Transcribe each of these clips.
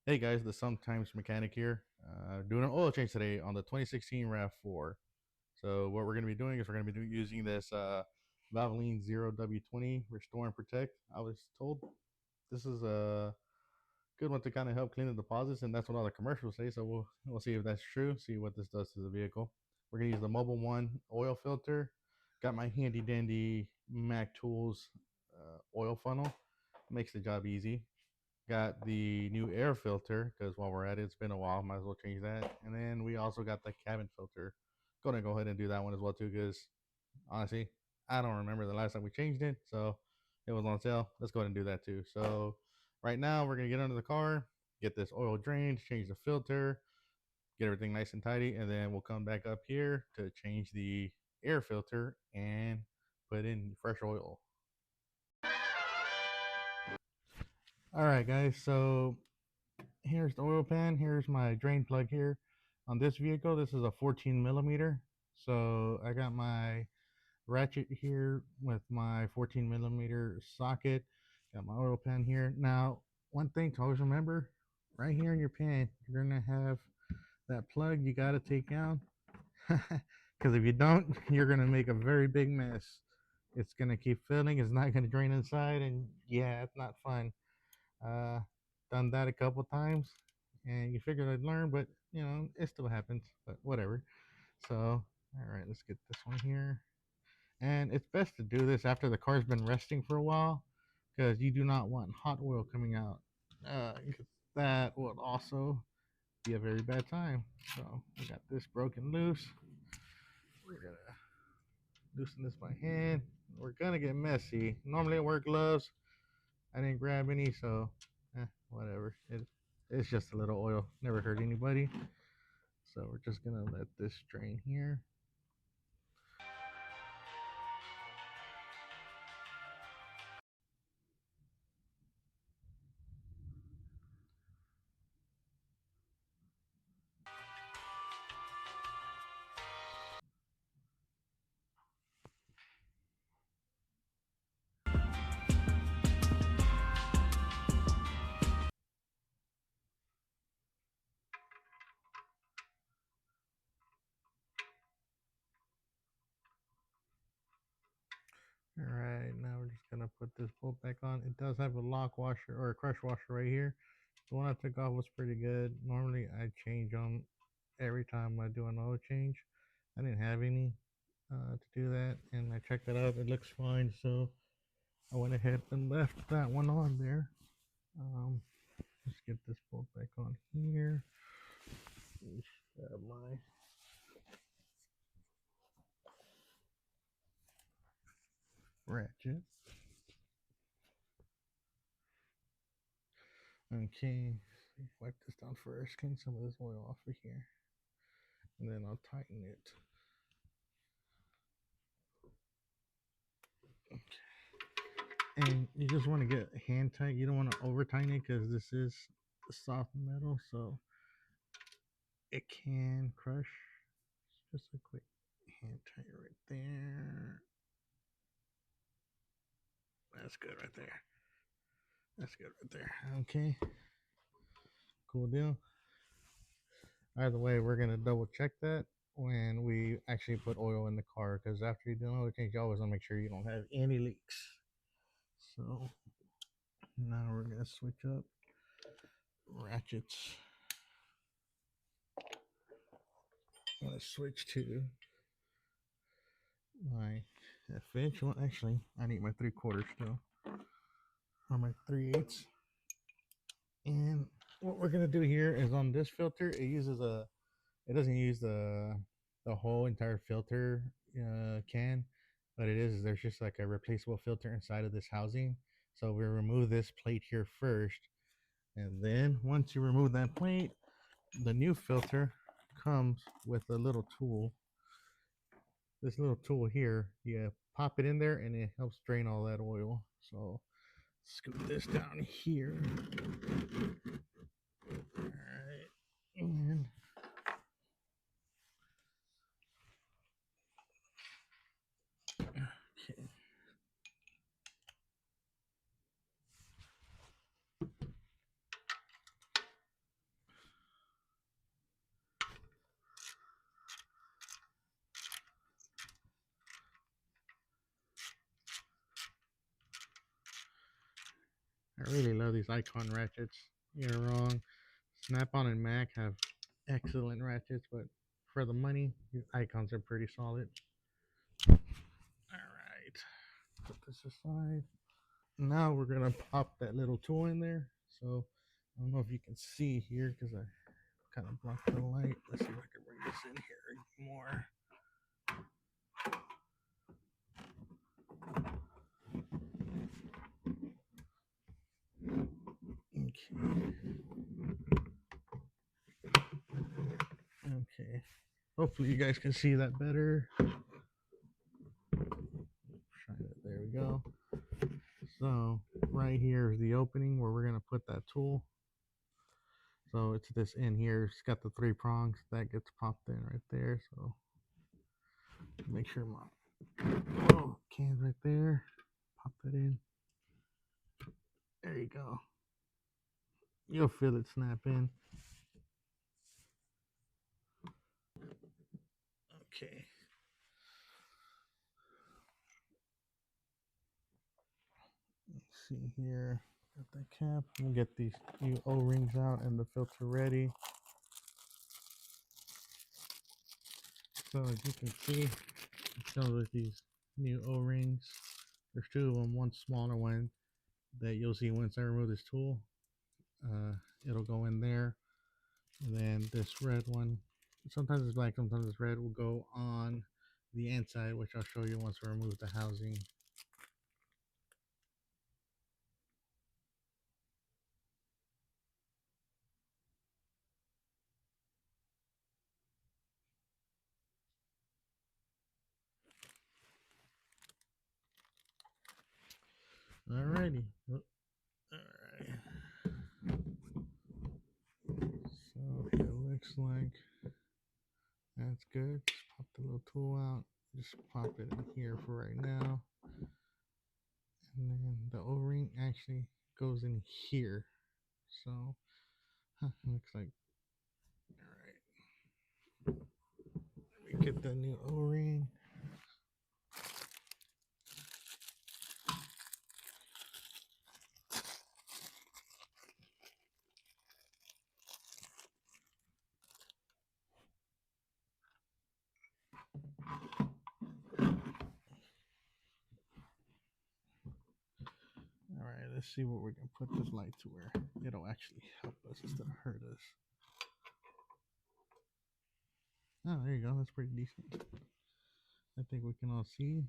Hey guys, the Sometimes Mechanic here. Doing an oil change today on the 2016 RAV4. So what we're going to be doing is we're going to be using this Valvoline 0W20 Restore and Protect. I was told this is a good one to kind of help clean the deposits, and that's what all the commercials say. So we'll see if that's true. See what this does to the vehicle. We're going to use the Mobile One oil filter. Got my handy dandy Mac Tools oil funnel. Makes the job easy. Got the new air filter because while we're at it, it's been a while. Might as well change that. And then we also got the cabin filter. Gonna go ahead and do that one as well too because honestly, I don't remember the last time we changed it. So it was on sale. Let's go ahead and do that too. So right now we're gonna get under the car, get this oil drained, change the filter, get everything nice and tidy, and then we'll come back up here to change the air filter and put in fresh oil. All right, guys. So here's the oil pan. Here's my drain plug here. On this vehicle, this is a 14 millimeter. So I got my ratchet here with my 14 millimeter socket. Got my oil pan here. Now, one thing to always remember, right here in your pan, you're gonna have that plug you gotta take out. Because if you don't, you're gonna make a very big mess. It's gonna keep filling. It's not gonna drain inside, and yeah, it's not fun. Uh, Done that a couple times, and you figured I'd learn, but it still happens. But whatever. So, all right, let's get this one here. And it's best to do this after the car's been resting for a while, because you do not want hot oil coming out. That would also be a very bad time. So we got this broken loose. We're gonna loosen this by hand. We're gonna get messy. Normally I wear gloves. I didn't grab any, so whatever. It's just a little oil. Never hurt anybody. So we're just gonna let this drain here. All right, now we're just gonna put this bolt back on. It does have a lock washer or a crush washer right here. The one I took off was pretty good. Normally I change them every time I do an oil change. I didn't have any to do that, and I checked it out. It looks fine, so I went ahead and left that one on there. Um, let's get this bolt back on here. Grab my ratchet. Okay, wipe this down first. Clean some of this oil off of here, and then I'll tighten it. And you just want to get hand tight. You don't want to over tighten it because this is soft metal, so it can crush. Just a quick hand tight right there. That's good right there. That's good right there. Okay, cool deal. Either way, we're gonna double check that when we actually put oil in the car, because after you do an oil change, you always want to make sure you don't have any leaks. So now we're gonna switch up ratchets. I'm gonna switch to my F-inch. Well, actually, I need my 3/4 still, or my 3/8. And what we're gonna do here is on this filter, it doesn't use the whole entire filter can. What it is there's just like a replaceable filter inside of this housing. So we remove this plate here first, and then once you remove that plate, the new filter comes with a little tool. This little tool here, you pop it in there and it helps drain all that oil. So scoop this down here. All right, and okay. I really love these Icon ratchets. You're wrong. Snap-on and Mac have excellent ratchets, but for the money, these Icons are pretty solid. All right, put this aside. Now we're gonna pop that little tool in there. So I don't know if you can see here because I kind of blocked the light. Let's see if I can bring this in here more. Okay. Hopefully you guys can see that better. There we go. So right here is the opening where we're gonna put that tool. So it's this in here. It's got the 3 prongs that gets popped in right there. So make sure my can's right there. Pop that in. There you go. You'll feel it snap in. Okay. Let's see here. Got that cap. We'll get these new O-rings out and the filter ready. So as you can see, it comes with these new O-rings. There's 2 of them, one smaller one that you'll see once I remove this tool. It'll go in there. And then this red one, sometimes it's black, sometimes it's red, will go on the inside, which I'll show you once we remove the housing. Alrighty. Alright. So it looks like that's good. Just pop the little tool out. Just pop it in here for right now. And then the O-ring actually goes in here. So looks like, alright. Let me get the new O-ring. Alright, let's see what we can put this light to where it'll actually help us instead of hurt us. Oh, there you go. That's pretty decent. I think we can all see.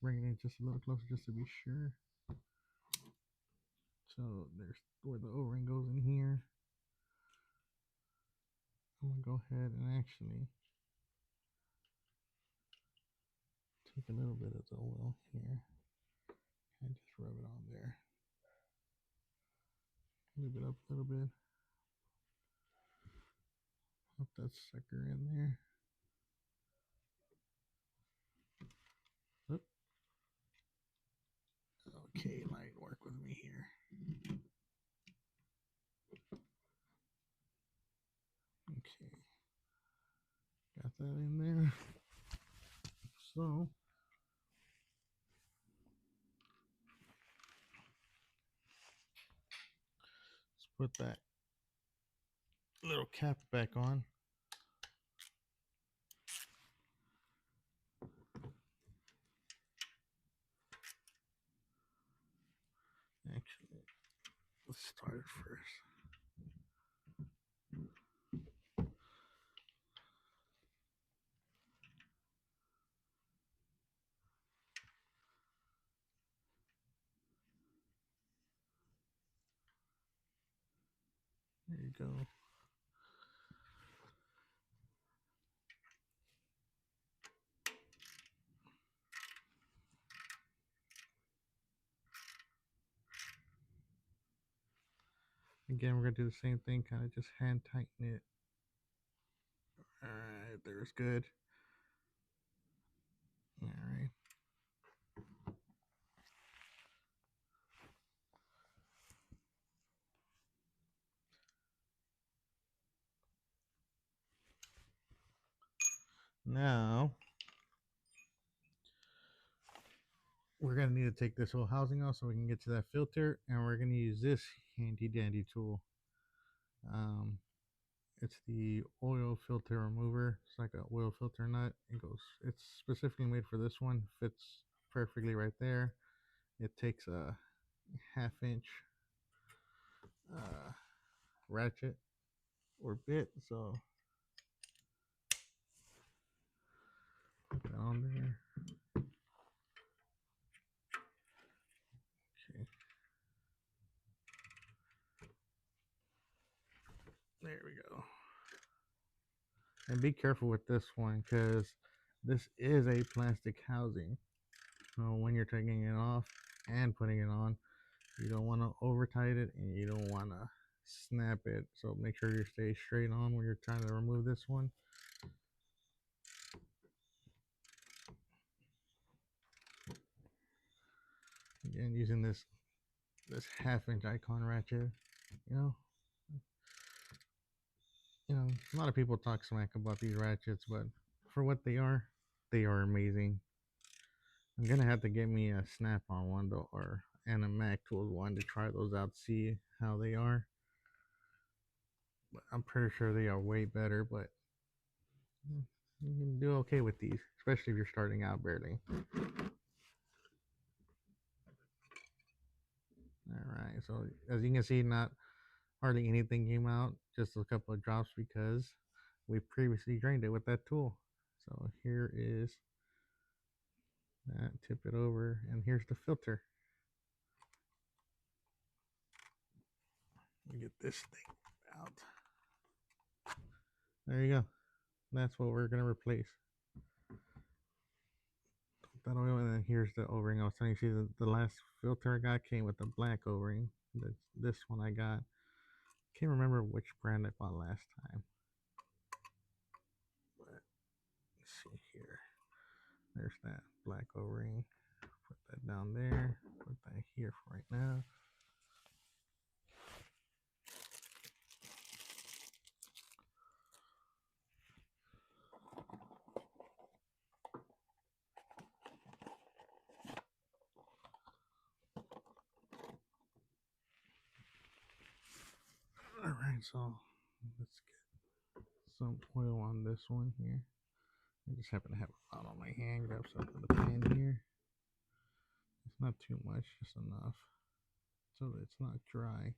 Bring it in just a little closer just to be sure. So there's where the O-ring goes in here. I'm going to go ahead and actually take a little bit of the oil here and just rub it on there. Move it up a little bit. Pop that sucker in there. Oop. Okay, light, work with me here. Okay. Got that in there. So let's put that little cap back on. Actually, let's start it first. There you go. Again, we're going to do the same thing, kind of just hand tighten it. Alright, there's good. Alright. Now, we're going to need to take this whole housing off so we can get to that filter, and we're going to use this handy dandy tool. It's the oil filter remover. It's like an oil filter nut. It's specifically made for this one. Fits perfectly right there. It takes a half-inch ratchet or bit, so put that on there. Okay. There we go. And be careful with this one because this is a plastic housing. So when you're taking it off and putting it on, you don't want to over tight it and you don't want to snap it. So make sure you stay straight on when you're trying to remove this one. Again, using this half-inch icon ratchet, you know, a lot of people talk smack about these ratchets, but for what they are amazing. I'm gonna have to get me a snap-on one though, and a Mac Tools one to try those out, see how they are. But I'm pretty sure they are way better, but you can do okay with these, especially if you're starting out barely. Alright, so as you can see, not hardly anything came out, just a couple of drops because we previously drained it with that tool. So here is that, tip it over, and here's the filter. Let me get this thing out. There you go. That's what we're going to replace. That oil, and then here's the O-ring. I was telling you, see the last filter I got came with the black O-ring. This one I got, can't remember which brand I bought last time. But let's see here. There's that black O-ring. Put that down there. Put that here for right now. Alright, so let's get some oil on this one here. I just happen to have a lot on my hand. Grab some of the pan here. It's not too much, just enough so that it's not dry.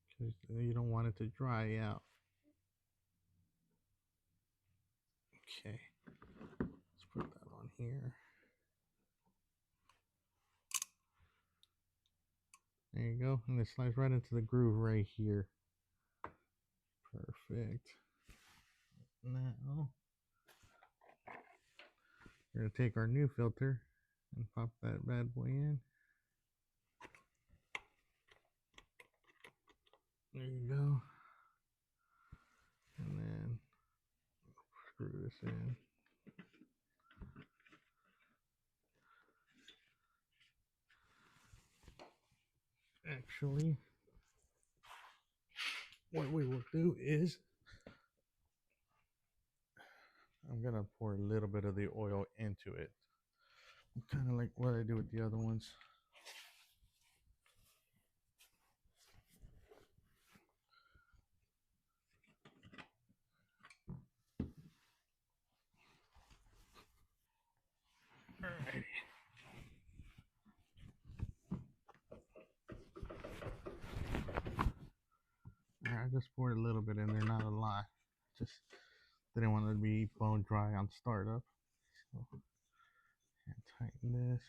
Because you don't want it to dry out. Okay, let's put that on here. There you go, and it slides right into the groove right here. Perfect. Now we're gonna take our new filter and pop that bad boy in. There you go. And then screw this in. Actually, what we will do is I'm gonna pour a little bit of the oil into it, kind of like what I do with the other ones. Alrighty. I just poured a little bit in there, not a lot. Just didn't want it to be bone dry on startup. So, and tighten this.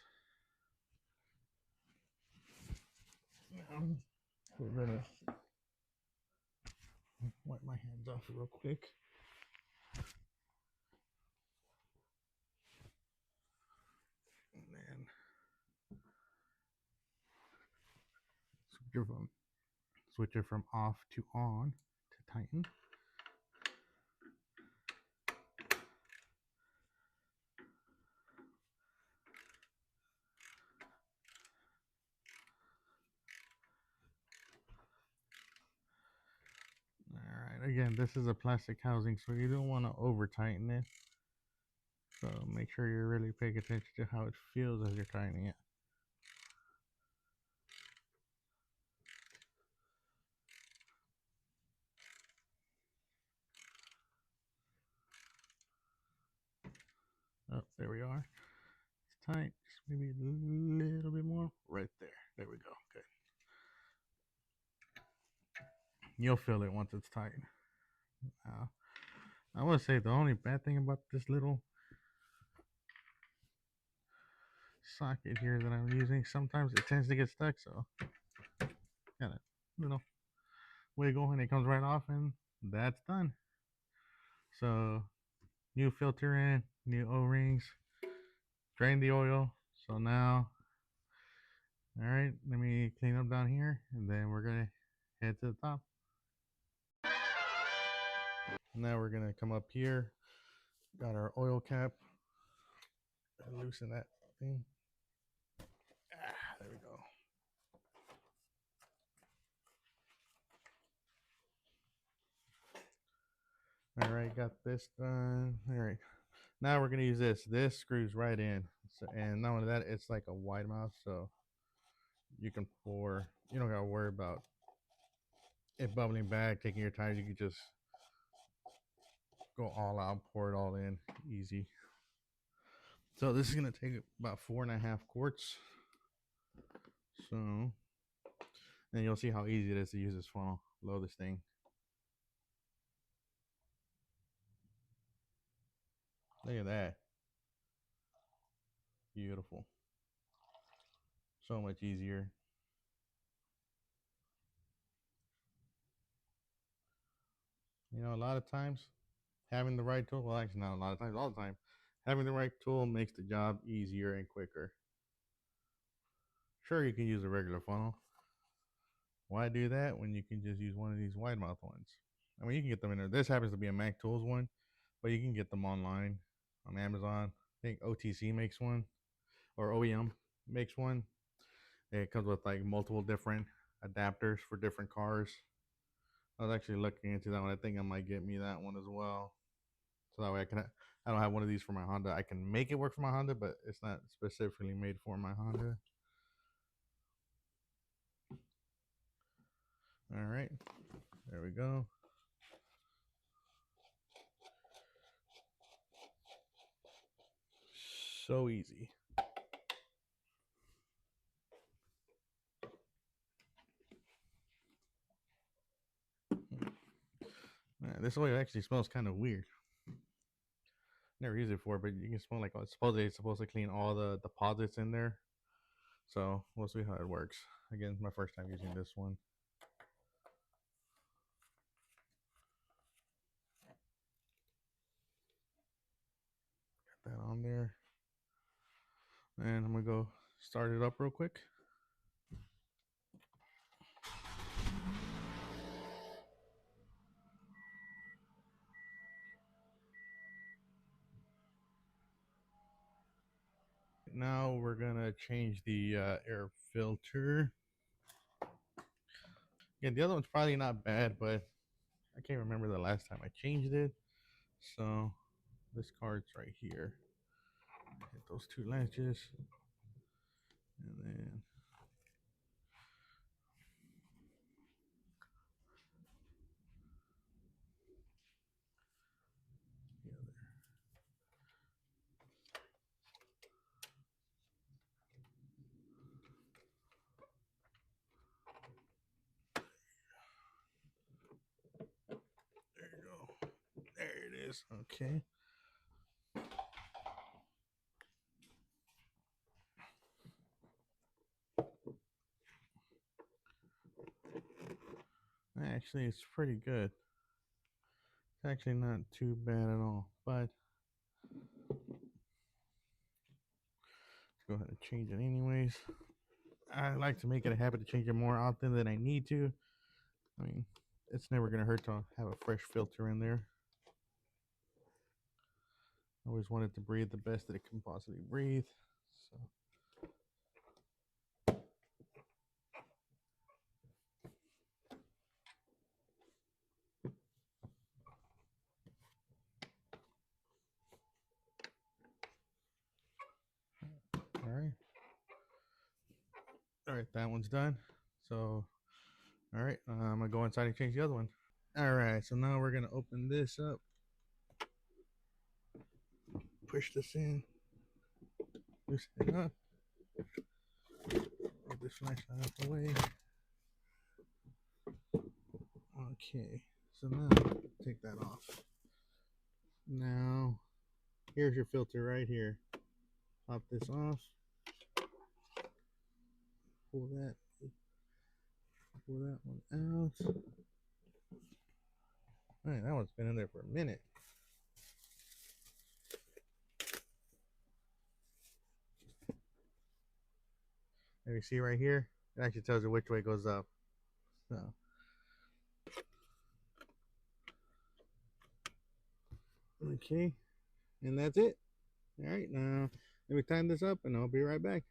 Now, we're gonna wipe my hands off real quick. And then switch it from off to on to tighten. Alright, again, this is a plastic housing, so you don't want to over tighten it. So make sure you're really paying attention to how it feels as you're tightening it. Oh, there we are. It's tight. Just maybe a little bit more. Right there. There we go. Okay. You'll feel it once it's tight. I would say the only bad thing about this little socket here that I'm using, sometimes it tends to get stuck. So, kind of, wiggle and it comes right off, and that's done. So, new filter in, new O-rings, drain the oil. So now, all right, let me clean up down here, and then we're gonna head to the top. Now we're gonna come up here. Got our oil cap. Loosen that thing. There we go. All right, got this done. All right, now we're gonna use this. This screws right in, so, and not only that, it's like a wide mouth, so you can pour. You don't gotta worry about it bubbling back, taking your time. You can just go all out, pour it all in, easy. So this is gonna take about 4.5 quarts. So, and you'll see how easy it is to use this funnel. Load this thing. Look at that. Beautiful. So much easier. You know, a lot of times having the right tool, well, actually, not a lot of times, all the time, having the right tool makes the job easier and quicker. Sure, you can use a regular funnel. Why do that when you can just use one of these wide mouth ones? I mean, you can get them in there. This happens to be a Mac Tools one, but you can get them online on Amazon. I think OTC makes one, or OEM makes one. It comes with like multiple different adapters for different cars. I was actually looking into that one. I think I might get me that one as well. So that way I don't have one of these for my Honda. I can make it work for my Honda, but it's not specifically made for my Honda. All right, there we go. So easy. Man, this oil actually smells kind of weird. Never used it before, but you can smell like supposedly it's supposed to clean all the deposits in there. So we'll see how it works. Again, my first time using this one. Got that on there. And I'm gonna go start it up real quick. Now we're gonna change the air filter. Yeah, the other one's probably not bad, but I can't remember the last time I changed it. So this card's right here. Hit those two latches, and then the other. There you go. There it is. Okay. Actually, it's pretty good. It's actually not too bad at all. But let's go ahead and change it anyways. I like to make it a habit to change it more often than I need to. I mean, it's never going to hurt to have a fresh filter in there. I always want it to breathe the best that it can possibly breathe. So. All right, that one's done. So, all right, I'm gonna go inside and change the other one. All right, so now we're gonna open this up, push this in, loosen it up, roll this flashlight out the way. Okay, so now take that off. Now, here's your filter right here. Pop this off. Pull that one out. All right, that one's been in there for a minute. And you see right here, it actually tells you which way it goes up. So, okay, and that's it. All right, now let me time this up and I'll be right back.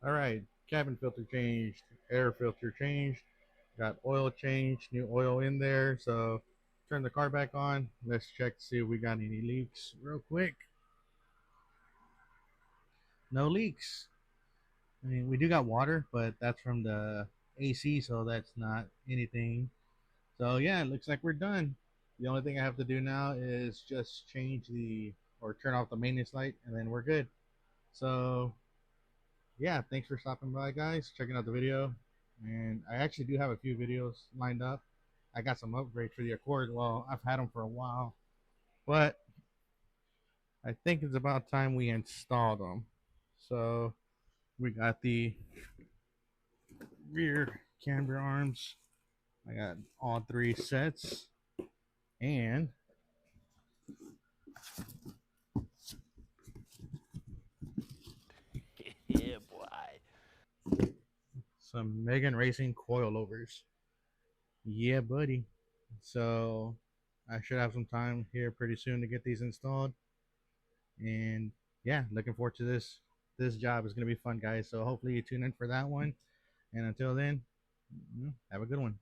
All right, cabin filter changed, air filter changed, got oil changed, new oil in there. So turn the car back on. Let's check to see if we got any leaks real quick. No leaks. I mean, we do got water, but that's from the AC, so that's not anything. So yeah, it looks like we're done. The only thing I have to do now is just change the or turn off the maintenance light, and then we're good. So yeah, thanks for stopping by, guys, checking out the video. And I actually do have a few videos lined up. I got some upgrades for the Accord. Well, I've had them for a while, but I think it's about time we installed them. So we got the rear camber arms. I got all three sets, and Yeah, boy. some Megan Racing coilovers. Yeah, buddy. So I should have some time here pretty soon to get these installed. And yeah, looking forward to this. This job is going to be fun, guys. So hopefully you tune in for that one. And until then, have a good one.